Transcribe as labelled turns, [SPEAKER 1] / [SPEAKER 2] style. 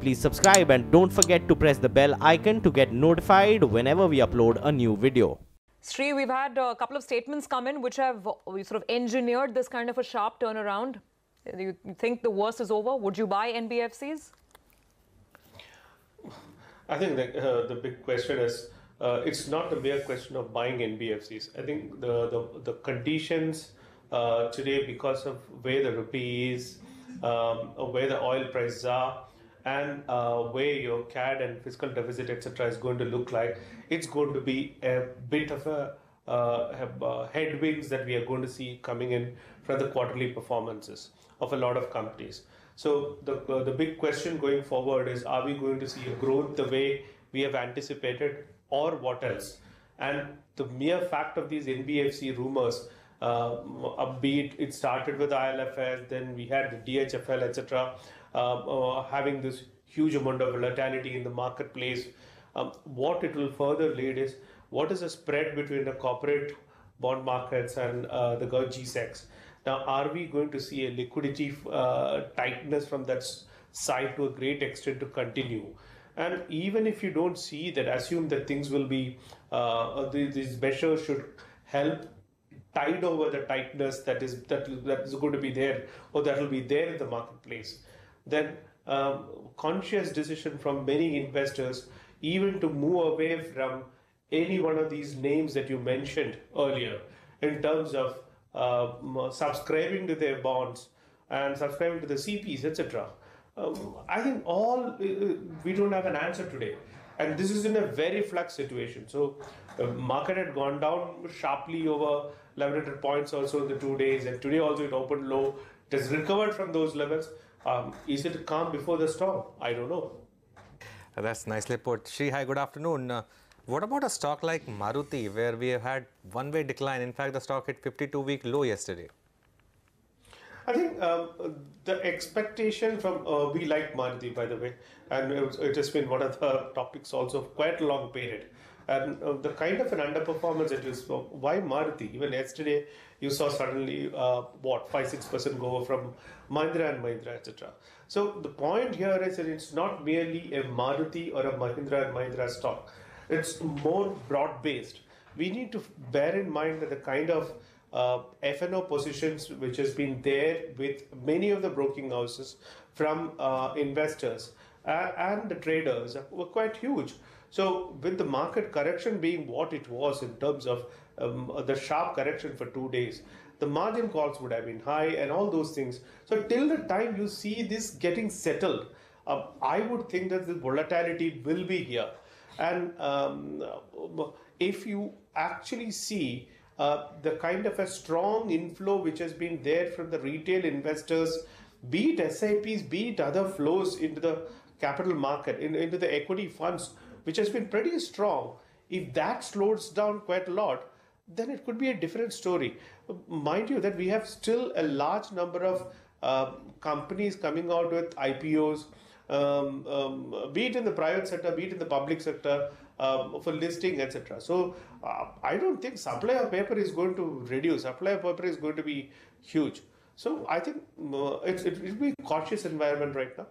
[SPEAKER 1] please subscribe and don't forget to press the bell icon to get notified whenever we upload a new video.
[SPEAKER 2] Sri, we've had a couple of statements come in which have sort of engineered this kind of a sharp turnaround. You think the worst is over? Would you buy NBFCs?
[SPEAKER 3] I think the big question is, it's not a mere question of buying NBFCs. I think the conditions today, because of where the rupee is, where the oil prices are, and where your CAD and fiscal deficit, etc., is going to look like, it's going to be a bit of a headwinds that we are going to see coming in from the quarterly performances of a lot of companies. So the big question going forward is, are we going to see a growth the way we have anticipated, or what else? And the mere fact of these NBFC rumors, be it started with il&fs, then we had the DHFL, etc., having this huge amount of volatility in the marketplace. What it will further lead is, what is the spread between the corporate bond markets and the GSECs? Now, are we going to see a liquidity tightness from that side to a great extent to continue? And even if you don't see that, assume that things will be, these measures should help tide over the tightness that is going to be there, or that will be there in the marketplace. Then conscious decision from many investors, even to move away from any one of these names that you mentioned earlier, in terms of subscribing to their bonds and subscribing to the CPs, etc. I think we don't have an answer today, and this is in a very flux situation. So the market had gone down sharply over 1,100 points also in the 2 days, and today also it opened low. It has recovered from those levels. Is it calm before the storm? I don't know.
[SPEAKER 4] That's nicely put. Shri, hi, good afternoon. What about a stock like Maruti, where we have had one-way decline? In fact, the stock hit 52-week low yesterday.
[SPEAKER 3] I think the expectation from, we like Maruti, by the way, and it has been one of the topics also for quite a long period. And the kind of an underperformance that you saw, why Maruti? Even yesterday, you saw suddenly, 5-6% go from Mahindra & Mahindra, etc. So the point here is that it's not merely a Maruti or a Mahindra & Mahindra stock. It's more broad-based. We need to bear in mind that the kind of F&O positions which has been there with many of the broking houses from investors and the traders were quite huge. So with the market correction being what it was in terms of the sharp correction for 2 days, the margin calls would have been high and all those things. So till the time you see this getting settled, I would think that the volatility will be here. And if you actually see the kind of a strong inflow which has been there from the retail investors, be it SIPs, be it other flows into the capital market, into the equity funds, which has been pretty strong, if that slows down quite a lot, then it could be a different story. Mind you that we have still a large number of companies coming out with IPOs, be it in the private sector, be it in the public sector, for listing, etc. So I don't think supply of paper is going to reduce. Supply of paper is going to be huge. So I think it will be a cautious environment right now.